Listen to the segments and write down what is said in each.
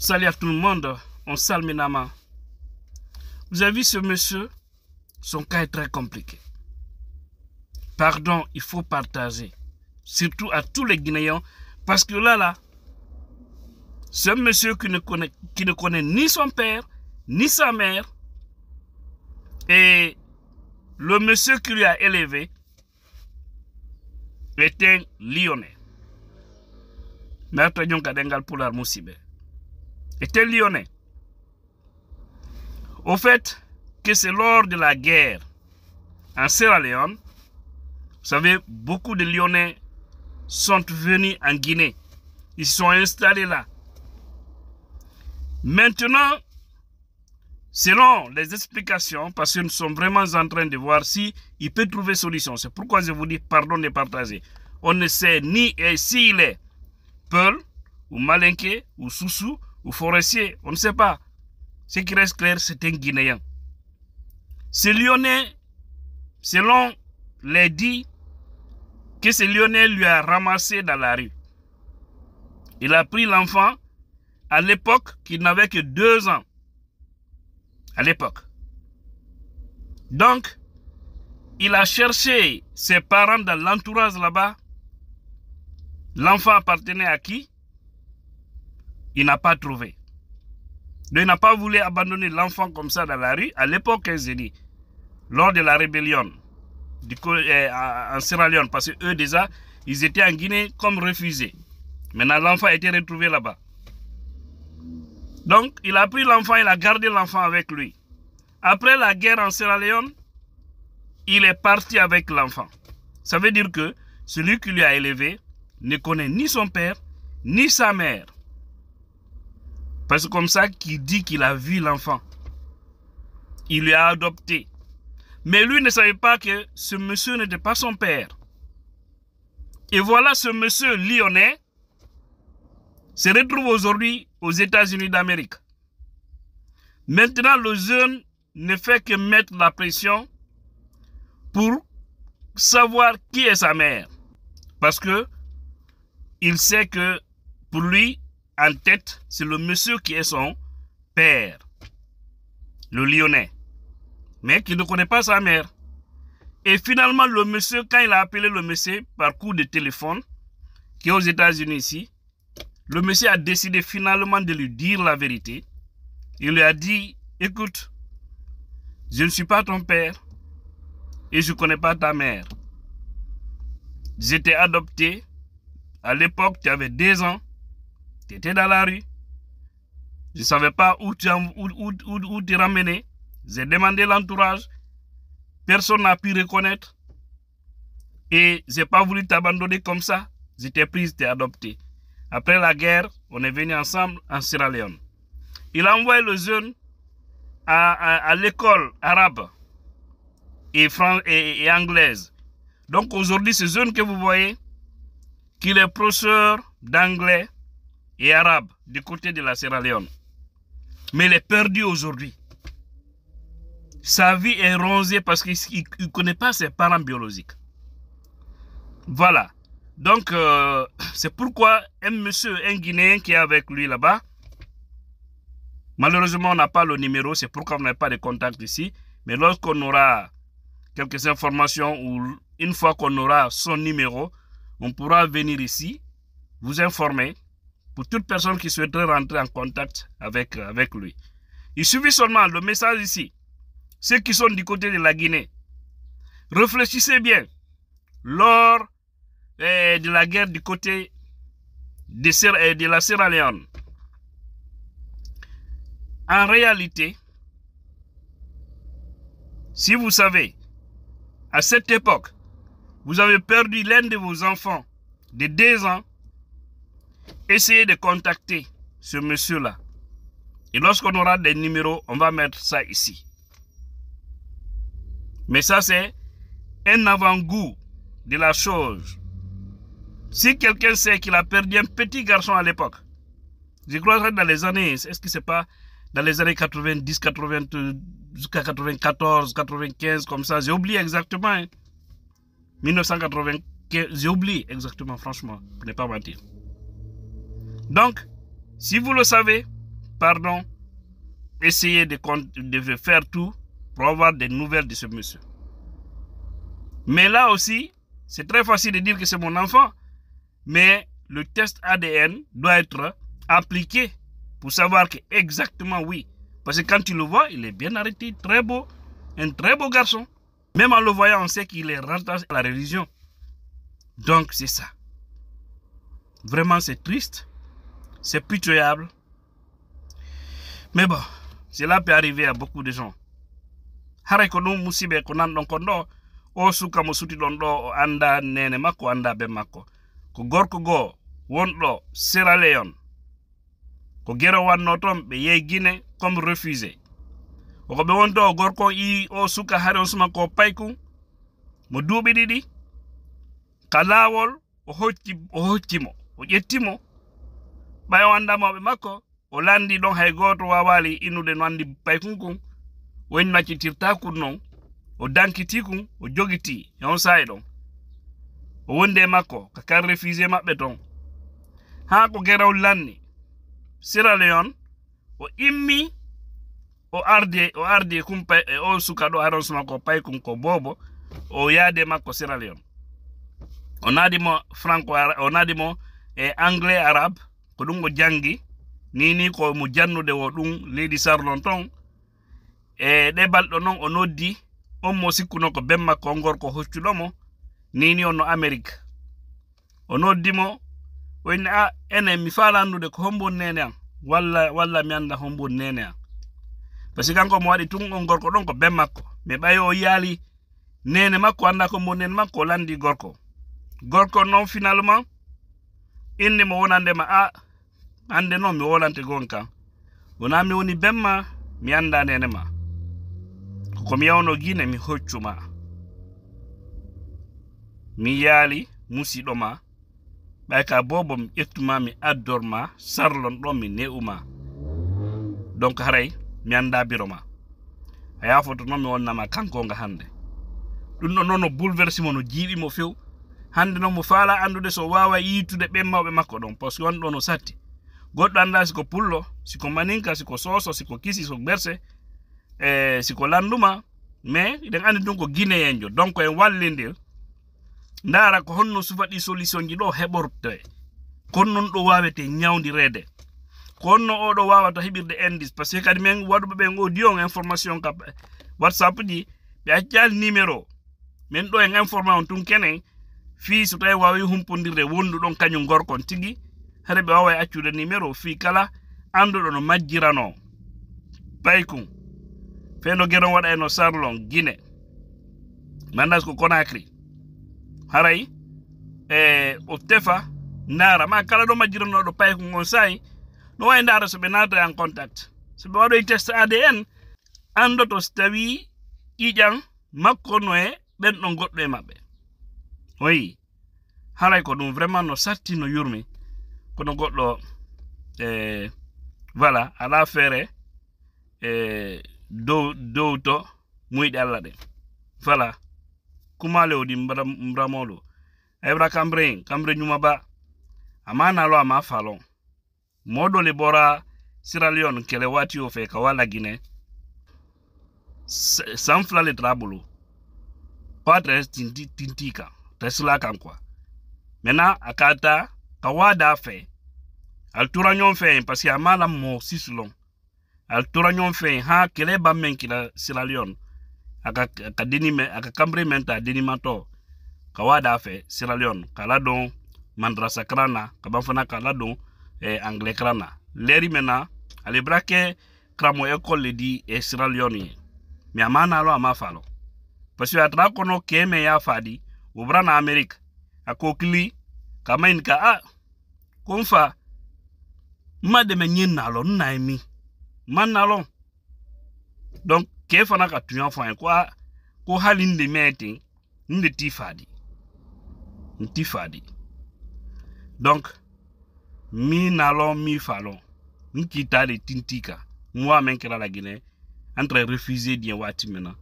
Salut à tout le monde, on salue Nama. Vous avez vu ce monsieur, son cas est très compliqué. Pardon, il faut partager, surtout à tous les Guinéens, parce que là, ce monsieur qui ne connaît ni son père, ni sa mère, et le monsieur qui lui a élevé est un Lyonnais. Maître Nyonka Dengal Poular Moussibé est un Lyonnais. Au fait que c'est lors de la guerre en Sierra Leone, vous savez, beaucoup de Lyonnais sont venus en Guinée. Ils se sont installés là. Maintenant, selon les explications, parce que nous sommes vraiment en train de voir si il peut trouver solution. C'est pourquoi je vous dis pardon de partager. On ne sait ni s'il est Peul, ou Malinké, ou Soussou, ou Forestier. On ne sait pas. Ce qui reste clair, c'est un Guinéen. Ce Lyonnais, selon les dits, que ce Lyonnais lui a ramassé dans la rue. Il a pris l'enfant à l'époque qu'il n'avait que 2 ans. À l'époque. Donc, il a cherché ses parents dans l'entourage là-bas. L'enfant appartenait à qui? Il n'a pas trouvé. Donc, il n'a pas voulu abandonner l'enfant comme ça dans la rue. À l'époque, j'ai dit, lors de la rébellion en Sierra Leone, parce que eux déjà, ils étaient en Guinée comme refusés. Maintenant, l'enfant a été retrouvé là-bas. Donc, il a pris l'enfant, il a gardé l'enfant avec lui. Après la guerre en Sierra Leone, il est parti avec l'enfant. Ça veut dire que celui qui lui a élevé ne connaît ni son père, ni sa mère. Parce que comme ça qu'il dit qu'il a vu l'enfant. Il lui a adopté. Mais lui ne savait pas que ce monsieur n'était pas son père. Et voilà ce monsieur lyonnais se retrouve aujourd'hui aux États-Unis d'Amérique. Maintenant, le jeune ne fait que mettre la pression pour savoir qui est sa mère. Parce que il sait que pour lui, en tête, c'est le monsieur qui est son père. Le Lyonnais. Mais qui ne connaît pas sa mère. Et finalement, le monsieur, quand il a appelé le monsieur par coup de téléphone, qui est aux États-Unis ici, le monsieur a décidé finalement de lui dire la vérité. Il lui a dit, écoute, je ne suis pas ton père et je ne connais pas ta mère. J'étais adopté. À l'époque, tu avais 2 ans. Tu étais dans la rue. Je ne savais pas où tu ramené. J'ai demandé l'entourage. Personne n'a pu reconnaître. Et je n'ai pas voulu t'abandonner comme ça. J'étais prise, t'es adopté. Après la guerre, on est venus ensemble en Sierra Leone. Il a envoyé le jeune à l'école arabe et anglaise. Donc aujourd'hui, ce jeune que vous voyez, qu'il est professeur d'anglais et arabe du côté de la Sierra Leone. Mais il est perdu aujourd'hui. Sa vie est rongée parce qu'il ne connaît pas ses parents biologiques. Voilà. Donc, c'est pourquoi un monsieur, un Guinéen qui est avec lui là-bas, malheureusement, on n'a pas le numéro, c'est pourquoi on n'a pas de contact ici. Mais lorsqu'on aura quelques informations ou une fois qu'on aura son numéro, on pourra venir ici, vous informer pour toute personne qui souhaiterait rentrer en contact avec lui. Il suffit seulement le message ici. Ceux qui sont du côté de la Guinée, réfléchissez bien. Lors de la guerre du côté de la Sierra Leone, en réalité, si vous savez, à cette époque, vous avez perdu l'un de vos enfants de 2 ans, essayez de contacter ce monsieur-là. Et lorsqu'on aura des numéros, on va mettre ça ici. Mais ça, c'est un avant-goût de la chose. Si quelqu'un sait qu'il a perdu un petit garçon à l'époque, je crois que dans les années, est-ce que c'est pas dans les années 90, 80, jusqu'à 94, 95, comme ça, j'ai oublié exactement. Hein. 1995, j'ai oublié exactement, franchement, pour ne pas mentir. Donc, si vous le savez, pardon, essayer de faire tout pour avoir des nouvelles de ce monsieur. Mais là aussi, c'est très facile de dire que c'est mon enfant, mais le test ADN doit être appliqué pour savoir que exactement oui. Parce que quand tu le vois, il est bien arrêté, très beau, un très beau garçon. Même en le voyant, on sait qu'il est rattaché à la religion. Donc c'est ça. Vraiment c'est triste, c'est pitoyable. Mais bon, cela peut arriver à beaucoup de gens. Haray ko ɗum musibe ko nanɗon kon ɗo o suka mo suti ɗon ɗo o anda nene makko anda be makko ko gorko goo wonɗo Sierra Leone ko gero wanno ton ɓe yehi Guinée comme refusé koko ɓe wonto gorko i o suka hare on suma ko paykum mo duuɓi ɗiɗi ka laawol o hoccimo o ƴettimo ɓay o andamoɓe makko o landi ɗon hay goto wawali innude no andi paykunkun o en maccitirta kun non o dankiti kun o jogiti e on sayi ɗon o wonde makko ka kar refusé maɓɓe ton ha ko geraw lanni Sierra Leone o immi o arde kumpa e o suka ɗo aron suma ko paykun ko bobo o yaade makko Sierra Leone o naadimo franco o naadimo e anglais arabe ko ɗum o jangi ni ko mo jannude o ɗum leydi sarlon ton e ɗebalɗo noon o noddi on mo sikkuno ko ben makko on gorko hoccuɗomo ni on no Amérique o noddimo o inni a enen mi faala andude ko hombon nene am walla mi anda hombon nene am par ce que kanko mo waɗi tun on gorko ɗon ko ben makko mi ɓayi o yaali nene makko anda ko mo nene makko o landi gorko noon finalement inde mo wonandema a ande noon mi wolante gon kam wona mi woni bemma mi anda nene ma ko mi yawno Guinée mi hoccuma mi yaali musiɗo ma ɓay ka bobo mi ƴettuma mi addorma sarlon ɗon mi ne'uma donc haray mi anda biro ma a yafoto noon mi wonnama kankonga hande ɗum ɗo noon no bouleversé mo no jiiɓimo few hande noon mo faala andude so wawa yiitude ɓen mawɓe makko ɗon par ce que won ɗo no satti goɗɗo anda siko pullo siko maninka siko soso siko kisi siko berse siko landuma mais eɗen andi ɗum ko guinéenjo donc en wallidir ndara ko honno sufaɗi solution ji ɗo heɓorte kon non ɗo wawete ñawdirede ko honno oɗo wawata heɓirde indice par ce que kadi min waɗuɓe ɓen audio information ka WhatsApp ji ɓe accali numéro min ɗo en informa on tun kenen fi so tawi wawi humpodirde wonduɗon kañum gorkon tigui hade ɓe wawa accude numéro fi kala anduɗo no majjirano paykum feno gueron waɗa no sarlon Guinée mandas ko Conakry haray o tefa ndara ma kala ɗo majjiranoɗo paykum on sayi no wawi ndara so ɓe nata en contact so ɓe waɗoy test ADN andoto so tawi ƴiƴan makko no e ɓen ɗon goɗɗo e maɓɓe oyi haray ko ɗum vraiment no satti no yurmi kono goɗɗo voilà ala feere dow to muyɗe Allah ɗe voilà kumale o ɗi mbramolo ebra kambre ñuma ba amana lo ama falon modo le bora Sierra Leone kele wati o fe ka wala Guinée sanfla le trabulu patre tintika tesla kan quoi maintenant akata ka wada fe al turanyon fe parce que amala mo sisulon al turanyon fe ha kele ba men kila Sierra Leone aka denime aka kambre menta denimato ka wada fe Sierra Leone kala don mandrasa krana ka banfana kala don anglais krana leri mena ale brake kramo école di Sierra Leone mi amana lo ama falo parce que atra kono keme ya fadi ubrana Amerique akokli kamain ka a konfa made me nyina lo naimi manalo donc ke fana ka tuyan fa ko halinde meeting nde tifadi donc mi nalo mi falo nkita de tintika moi men kera la Guinée entre refuser bien wati mena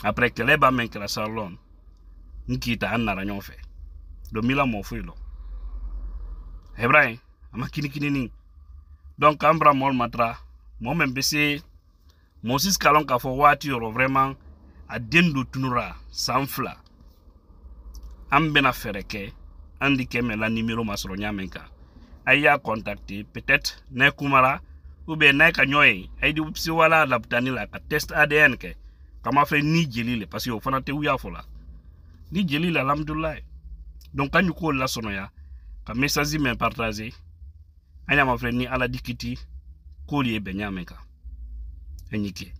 après que les ba men kera salon nkita anara nyon fe do mila mo fuilo hebrain ama kini ni Donc ambra mol matra mo même bese Moses kalon ka fo wati yoro vraiment a dendu tunura sanfla ambena fereke andi keme la numéro masro nyamenka aya contacter peut-être ne kumara ou bien ne kanyoy ay di si wala laptani la ka test ADN ke kama fe ni jeli le parce que o fana te wuya fola ni jeli la alhamdulillah. Donc quand ko la sono ya ka message me partager anya ma frère ni ala dikiti ko lié benyamenka enyike